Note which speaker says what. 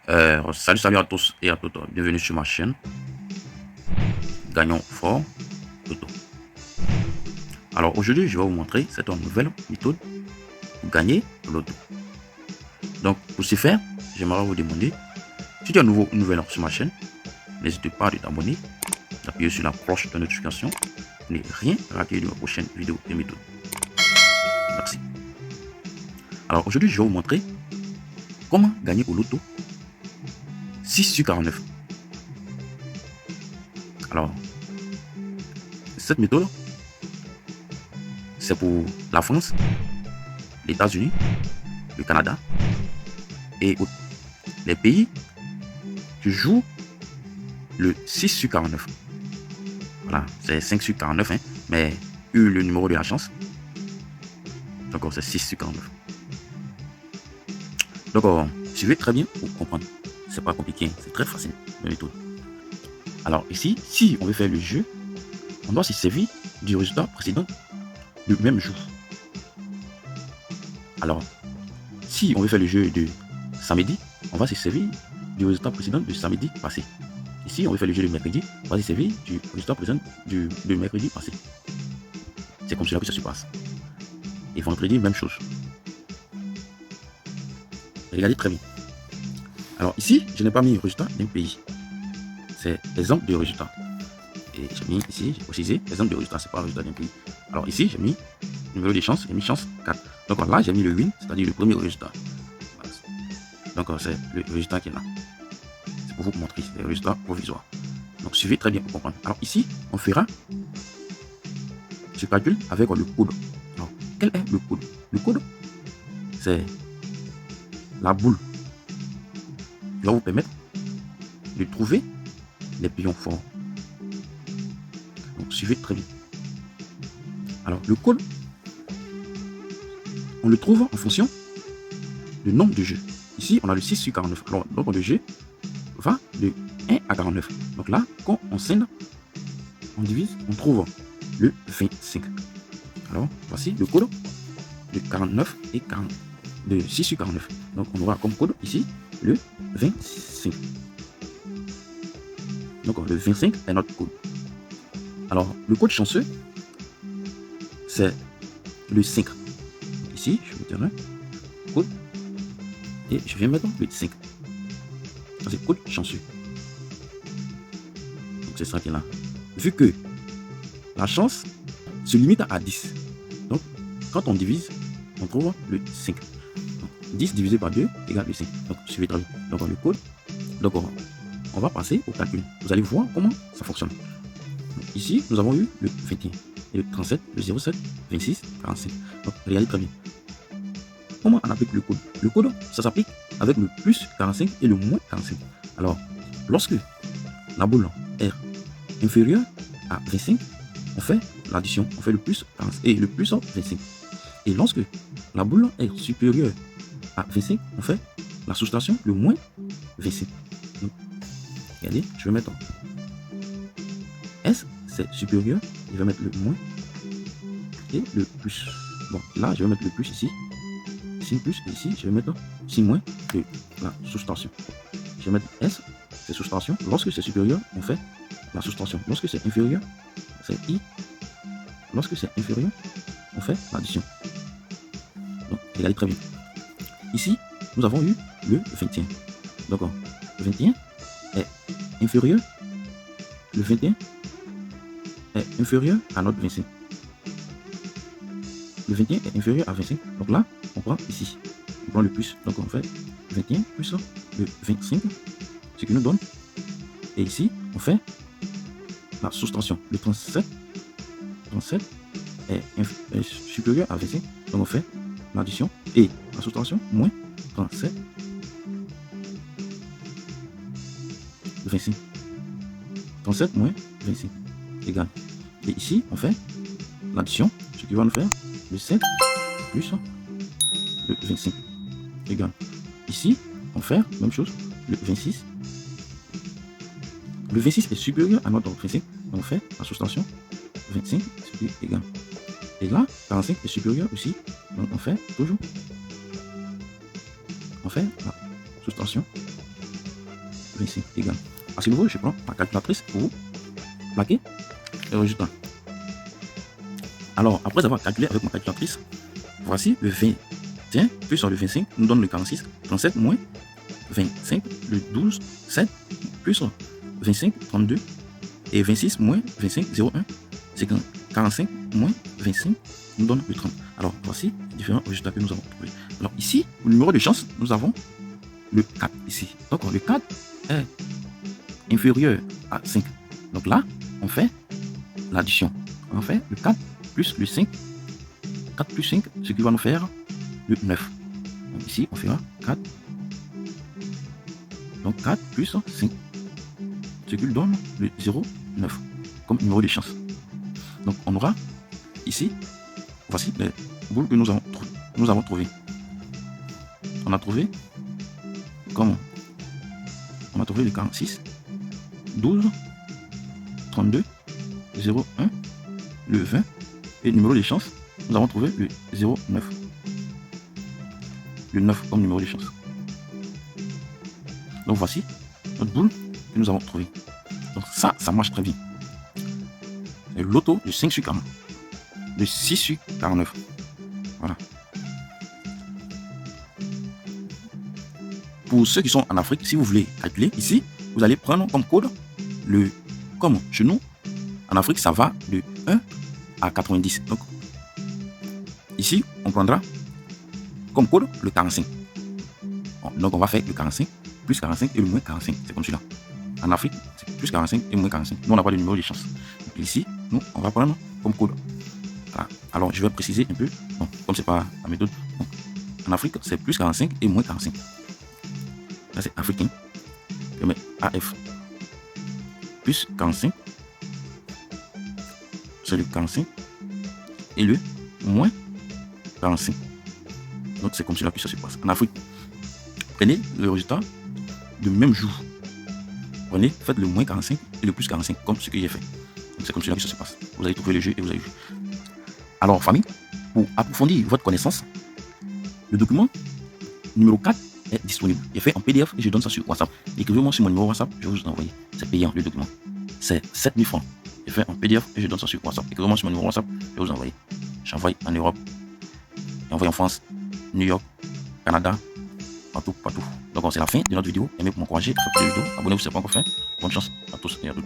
Speaker 1: Salut à tous et à toutes, bienvenue sur ma chaîne. Gagnons fort Loto. Alors aujourd'hui, je vais vous montrer cette nouvelle méthode pour gagner Loto. Donc pour ce faire, j'aimerais vous demander, si tu es nouvelle sur ma chaîne, n'hésite pas à t'abonner, d'appuyer sur la cloche de notification, pour ne rien rater de mes prochaines vidéos et méthodes. Merci. Alors aujourd'hui, je vais vous montrer comment gagner au Loto 6 sur 49. Alors, cette méthode, c'est pour la France, les États-Unis, le Canada et les pays qui jouent le 6 sur 49. Voilà, c'est 5 sur 49, hein, mais eu le numéro de la chance. Donc c'est 6 sur 49. Donc suivez très bien pour comprendre. C'est pas compliqué, c'est très facile la méthode. Alors ici, si on veut faire le jeu, on doit se servir du résultat précédent du même jour. Alors, si on veut faire le jeu de samedi, on va se servir du résultat précédent du samedi passé. Ici, on veut faire le jeu de mercredi, on va se servir du résultat précédent du mercredi passé. C'est comme cela que ça se passe. Et vendredi, même chose. Regardez très bien. Alors ici, je n'ai pas mis le résultat d'un pays. C'est l'exemple de résultat. Et j'ai mis ici, j'ai précisé, exemple de résultat, c'est pas le résultat d'un pays. Alors ici, j'ai mis numéro de chance, j'ai mis chance 4. Donc là, j'ai mis le win, c'est-à-dire le premier résultat. Donc c'est le résultat qui est là. C'est pour vous montrer, c'est le résultat provisoire. Donc suivez très bien pour comprendre. Alors ici, on fera ce calcul avec le code. Alors, quel est le code? Le code, c'est la boule qui va vous permettre de trouver les pions forts. Donc suivez très bien. Alors le code, on le trouve en fonction du nombre de jeux. Ici, on a le 6 sur 49. Alors, donc le jeu va de 1 à 49. Donc là, quand on scinde, on divise, on trouve le 25. Alors, voici le code de 49 et 40, de 6 sur 49. Donc, on aura comme code ici le 25. Donc, le 25 est notre code. Alors, le code chanceux, c'est le 5. Donc, ici, je vais mettre un code et je viens mettre le 5. C'est le code chanceux. Donc, c'est ça qui est là. Vu que la chance se limite à 10. Donc, quand on divise, on trouve le 5. Donc, 10 divisé par 2 égale le 5. Donc, suivez très bien. Donc, le code. Donc, on va passer au calcul. Vous allez voir comment ça fonctionne. Donc, ici, nous avons eu le 21, et le 37, le 07, 26, 45. Donc, regardez très bien. Comment on applique le code? Le code, ça s'applique avec le plus 45 et le moins 45. Alors, lorsque la boule est inférieure à 25, on fait l'addition, on fait le plus 45 et le plus 25. Et lorsque la boule est supérieure à 25, on fait la soustraction, le moins 25. Donc, regardez, je vais mettre S, c'est supérieur, je vais mettre le moins et le plus. Bon, là, je vais mettre le plus ici, signe plus, et ici, je vais mettre signe moins de la soustraction. Je vais mettre S, c'est soustraction. Lorsque c'est supérieur, on fait la soustraction. Lorsque c'est inférieur, c'est I. Lorsque c'est inférieur, on fait l'addition. Donc, regardez très bien. Ici, nous avons eu le 21. Donc, le 21 est inférieur. Le 21 est inférieur à notre 25. Le 21 est inférieur à 25. Donc là, on prend ici. On prend le plus. Donc, on fait 21 plus le 25, ce qui nous donne. Et ici, on fait la soustraction. Le 37 est supérieur à 25. Donc, on fait l'addition et la soustraction moins 37, 25. 37 moins 25 égale. Et ici, on fait l'addition, ce qui va nous faire le 7 plus le 25 égale. Ici, on fait même chose, le 26. Le 26 est supérieur à notre 25, donc on fait la soustraction 25, ce qui est égal. Et là, 45 est supérieur aussi, donc on fait toujours, on fait la soustraction 25 égale. À ce niveau, je prends ma calculatrice pour plaquer le résultat. Alors, après avoir calculé avec ma calculatrice, voici le 21 plus le 25 nous donne le 46, 37 moins 25, le 12, 7 plus 25, 32 et 26 moins 25, 01, c'est 45 moins 25 nous donne le 30. Alors, voici les différents résultats que nous avons trouvés. Alors, ici, au numéro de chance, nous avons le 4 ici. Donc, le 4 est inférieur à 5. Donc là, on fait l'addition. On fait le 4 plus le 5. 4 plus 5, ce qui va nous faire le 9. Donc ici, on fera 4. Donc 4 plus 5. Ce qui donne le 0,9 comme numéro de chance. Donc on aura ici, voici les boules que nous avons trouvées. On a trouvé comment? On a trouvé le 46, 12, 32, 0,1, le 20 et le numéro de chance, nous avons trouvé le 0,9. Le 9 comme numéro de chance. Donc voici notre boule que nous avons trouvée. Donc ça marche très bien. C'est l'auto de 5 sur 40. De 6 sur 49. Voilà. Pour ceux qui sont en Afrique, si vous voulez calculer ici, vous allez prendre comme code le, comme chez nous, en Afrique, ça va de 1 à 90. Donc, ici, on prendra comme code le 45. Donc, on va faire le 45, plus 45 et le moins 45. C'est comme celui-là. En Afrique, c'est plus 45 et moins 45. Nous, on n'a pas de numéro de chance. Donc, ici, nous, on va prendre comme code. Voilà. Alors, je vais préciser un peu. Donc, comme c'est pas la méthode. Donc, en Afrique, c'est plus 45 et moins 45. Là, c'est africain. Je mets AF. Plus 45. C'est le 45. Et le moins 45. Donc, c'est comme cela que ça se passe. En Afrique, prenez le résultat du même jour. Prenez, faites le moins 45 et le plus 45, comme ce que j'ai fait. C'est comme cela que ça se passe. Vous allez trouver le jeu et vous allez jouer. Alors, famille, pour approfondir votre connaissance, le document numéro 4 est disponible. Il est fait en PDF et je donne ça sur WhatsApp. Écrivez-moi sur mon numéro WhatsApp, je vais vous envoyer. C'est payant, le document. C'est 7000 francs. Il est fait en PDF et je donne ça sur WhatsApp. Écrivez-moi sur mon numéro WhatsApp, je vais vous envoyer. J'envoie en Europe, j'envoie en France, New York, Canada, partout. Donc, c'est la fin de notre vidéo. Aimez pour m'encourager, abonnez-vous si ce n'est pas encore fait. Bonne chance à tous et à toutes.